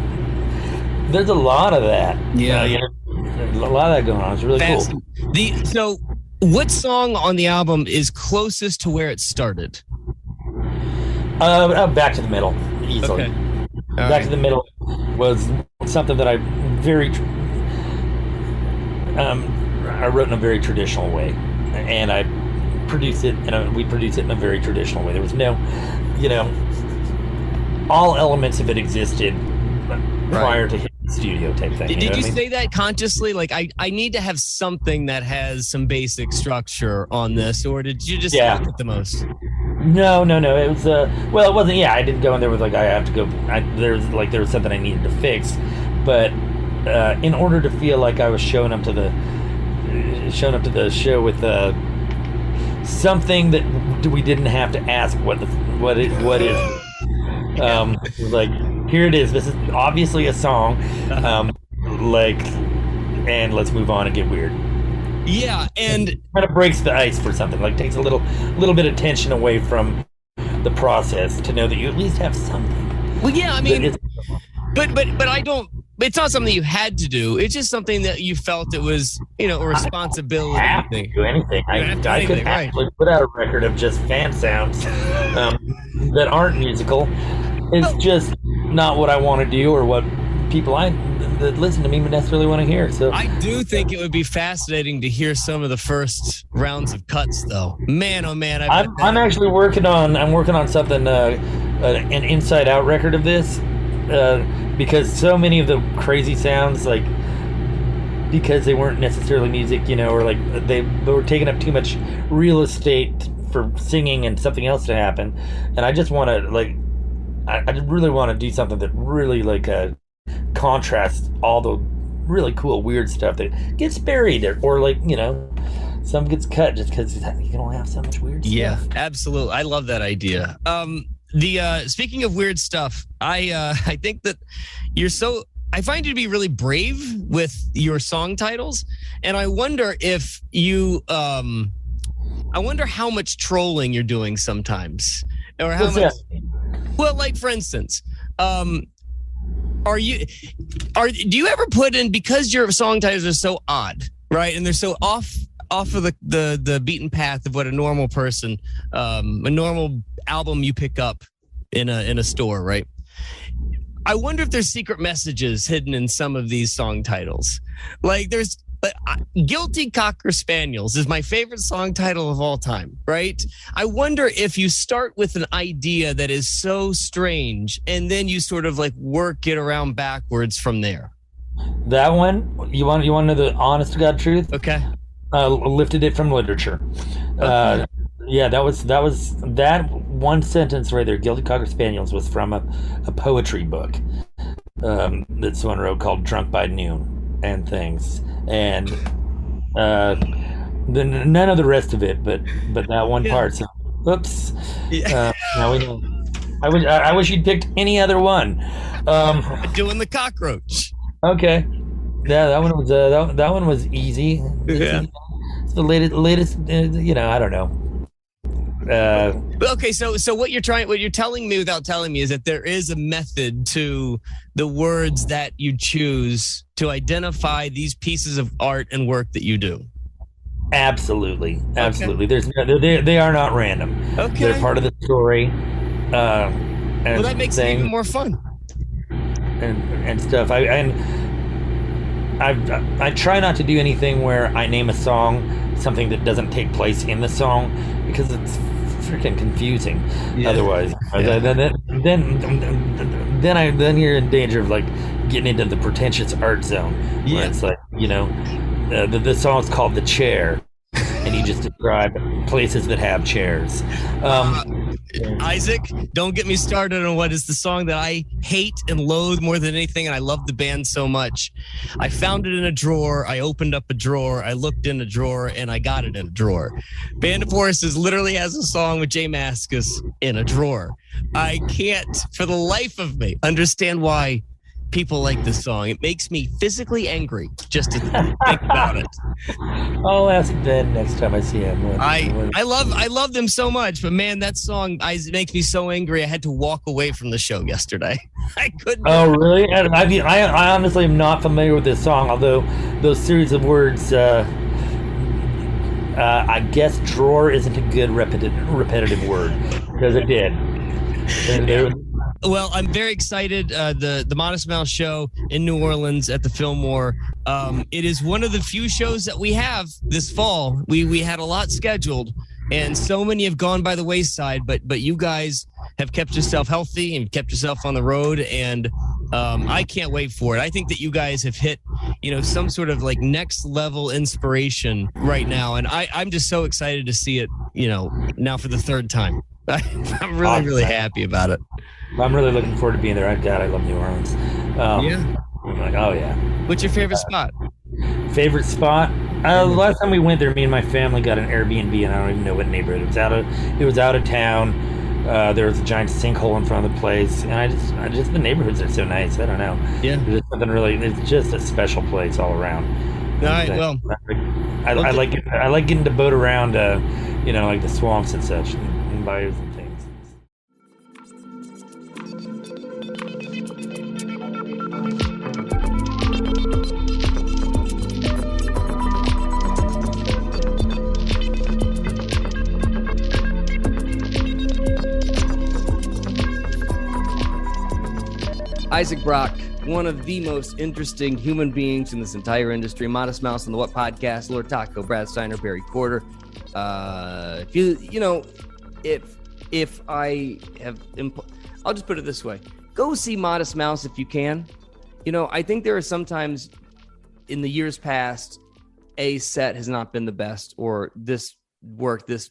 there's a lot of that. A lot of that going on. It's really cool. So what song on the album is closest to where it started? Back to the Middle, easily. Okay. Back to the Middle was something that I wrote in a very traditional way, and I produced it, and we produced it in a very traditional way. There was no, all elements of it existed prior to hitting the studio type thing. Did you say that consciously? Like, I need to have something that has some basic structure on this, or did you just like it the most? No. It was well, it wasn't. I didn't go in there with like I have to go. There was something I needed to fix, but in order to feel like I was showing up to the show with something that we didn't have to ask what is. It was like, here it is. This is obviously a song, and let's move on and get weird. And it kind of breaks the ice for something. Like, takes a little bit of tension away from the process to know that you at least have something. Well, I mean, but I don't. It's not something you had to do. It's just something that you felt it was, a responsibility. I have to do anything. I could actually put out a record of just fan sounds that aren't musical. It's just not what I want to do, or what people that listen to me necessarily want to hear. So I do think it would be fascinating to hear some of the first rounds of cuts, though. Man, oh man! I'm actually working on something, an inside out record of this. Because so many of the crazy sounds, like, because they weren't necessarily music, or like they were taking up too much real estate for singing and something else to happen. And I just want to, like, I really want to do something that really, like, contrasts all the really cool, weird stuff that gets buried, or like, some gets cut just because you can only have so much weird stuff. Yeah, absolutely. I love that idea. Speaking of weird stuff, I think that I find you to be really brave with your song titles, and I wonder if you I wonder how much trolling you're doing sometimes, or how much. Well, like for instance, do you ever put in, because your song titles are so odd, right? And they're so off of the beaten path of what a normal person, a normal album you pick up in a store, right? I wonder if there's secret messages hidden in some of these song titles. Like there's Guilty Cocker Spaniels is my favorite song title of all time, right? I wonder if you start with an idea that is so strange and then you sort of like work it around backwards from there. That one, you want to know the honest to God truth? Okay. Lifted it from literature. Okay. Yeah, that one sentence right there, Guilty Cocker Spaniels, was from a poetry book that someone wrote called Drunk by Noon and things. And then none of the rest of it, but that one part. So, oops. Yeah. Now we know. I wish you'd picked any other one. Doing the cockroach. Okay. Yeah, that one was that one was easy. Yeah. It's the latest. I don't know. Okay, so what you're telling me without telling me is that there is a method to the words that you choose to identify these pieces of art and work that you do. Absolutely. Okay. They are not random. Okay. They're part of the story. Well, that makes it even more fun. And stuff. I try not to do anything where I name a song something that doesn't take place in the song, because it's freaking confusing. Yeah. Otherwise, Yeah. then you're in danger of like getting into the pretentious art zone, where it's like, the song's called The Chair, and you just describe places that have chairs. Isaac, don't get me started on what is the song that I hate and loathe more than anything, and I love the band so much. I found it in a drawer. I opened up a drawer. I looked in a drawer, and I got it in a drawer. Band of Horses literally has a song with Jay Mascis in a drawer. I can't, for the life of me, understand why people like this song. It makes me physically angry just to think about it. I'll ask Ben next time I see him. I love them so much, but man, that song makes me so angry. I had to walk away from the show yesterday. I couldn't. Oh, really? I honestly am not familiar with this song, although those series of words, I guess drawer isn't a good repetitive word, because it did. Well, I'm very excited. The Modest Mouse show in New Orleans at the Fillmore. It is one of the few shows that we have this fall. We had a lot scheduled, and so many have gone by the wayside. But you guys have kept yourself healthy and kept yourself on the road, and I can't wait for it. I think that you guys have hit, some sort of like next level inspiration right now, and I'm just so excited to see it. Now for the third time. I'm really happy about it. I'm really looking forward to being there. God, I love New Orleans. Yeah. I'm like, oh yeah. What's your favorite spot? Favorite spot? The last time we went there, me and my family got an Airbnb, and I don't even know what neighborhood it was. Out of town. There was a giant sinkhole in front of the place, and I just the neighborhoods are so nice. I don't know. Yeah. There's something really. It's just a special place all around. All right. Well, I like getting to boat around, like the swamps and such, and bayous and things. Isaac Brock, one of the most interesting human beings in this entire industry. Modest Mouse on the What Podcast, Lord Taco, Brad Steiner, Barry Corder. I'll just put it this way. Go see Modest Mouse if you can. I think there are sometimes in the years past, a set has not been the best, or this worked, this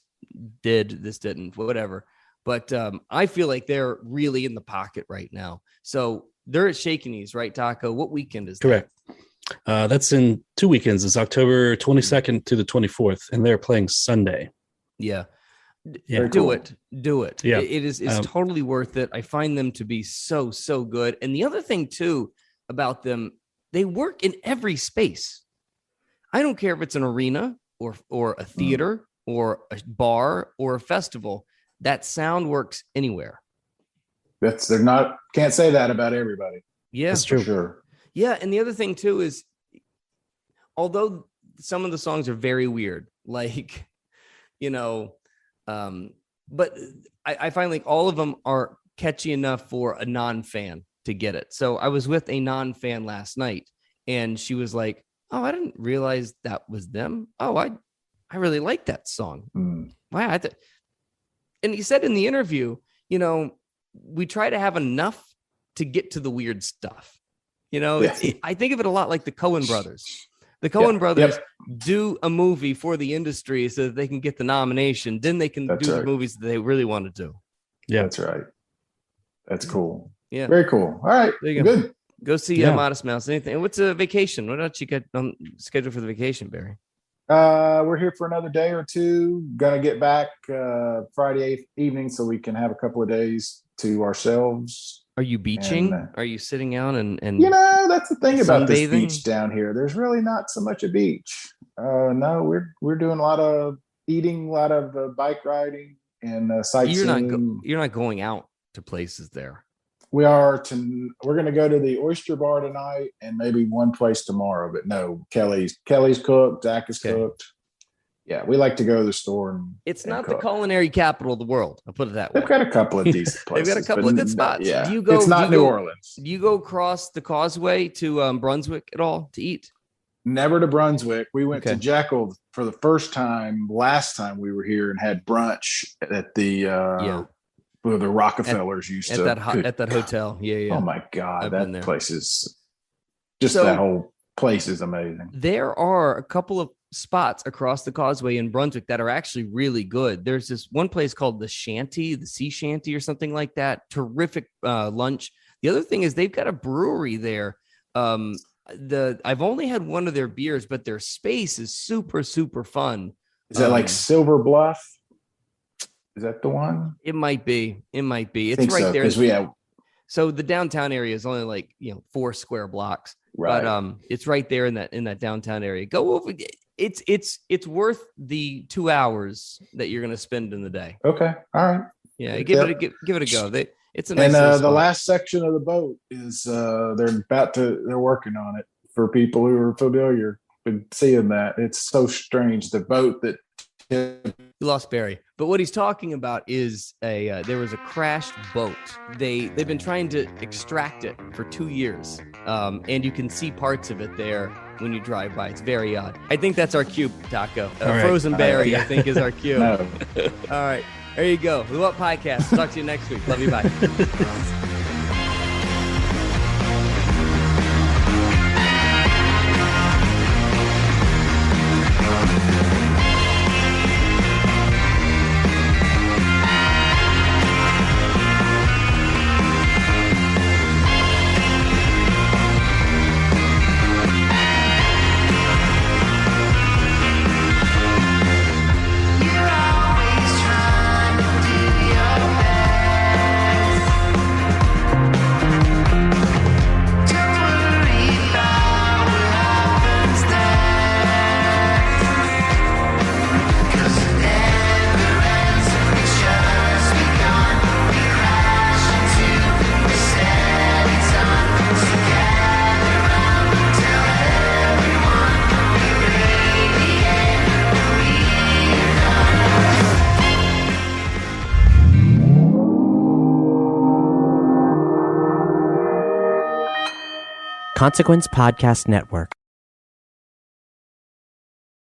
didn't, whatever. But I feel like they're really in the pocket right now. So they're at Shaky Knees, right, Taco? What weekend is that? Correct. That's in 2 weekends. It's October 22nd to the 24th, and they're playing Sunday. Yeah. Yeah. Do it. Yeah. It's totally worth it. I find them to be so good. And the other thing, too, about them, they work in every space. I don't care if it's an arena or a theater or a bar or a festival. That sound works anywhere. they're not, can't say that about everybody. Yeah, That's true. For sure. Yeah, and the other thing too is, although some of the songs are very weird, like, but I find like all of them are catchy enough for a non-fan to get it. So I was with a non-fan last night, and she was like, "Oh, I didn't realize that was them. Oh, I really like that song. Wow." And he said in the interview, we try to have enough to get to the weird stuff. I think of it a lot like the Coen brothers. The Coen brothers do a movie for the industry so that they can get the nomination. Then they can do the movies that they really want to do. Yeah, that's right. That's cool. Yeah. Very cool. All right. There you go. Good. Go see Modest Mouse. Anything. What's a vacation? What else you got on schedule for the vacation, Barry? We're here for another day or two. Gonna get back Friday evening so we can have a couple of days to ourselves. Are you beaching? Are you sitting out and that's the thing about this sunbathing? beach down here. There's really not so much a beach. No, we're doing a lot of eating, a lot of bike riding and sightseeing. You're not going out to places there. We're going to go to the Oyster Bar tonight and maybe one place tomorrow. But no, Kelly's cooked. Zach is cooked. Yeah, we like to go to the store. It's not the culinary capital of the world. I'll put it that way. They've got a couple of decent places. They've got a couple of good spots. Yeah, it's not New Orleans. Do you go across the causeway to Brunswick at all to eat? Never to Brunswick. We went to Jekyll for the first time last time we were here and had brunch at the where the Rockefellers used to at that hotel. Yeah. Oh my God, that place is that whole place is amazing. There are a couple of spots across the causeway in Brunswick that are actually really good. There's this one place called the Sea Shanty or something like that. Terrific lunch. The other thing is they've got a brewery there. I've only had one of their beers, but their space is super, super fun. Is that like Silver Bluff? Is that the one? It might be. It's right there. So the downtown area is only like 4 square blocks. Right. But it's right there in that downtown area. Go over. It's worth the 2 hours that you're going to spend in the day. Okay. All right. Yeah. Give it a go. It's a nice. And the last section of the boat is they're working on it for people who are familiar with seeing that. It's so strange. The boat that you lost Barry, but what he's talking about is there was a crashed boat. They've been trying to extract it for 2 years, and you can see parts of it there when you drive by. It's very odd. I think that's our cue, Taco. Frozen Barry, I think, is our cue. No. All right, there you go. The What Podcast. Talk to you next week. Love you. Bye. Consequence Podcast Network.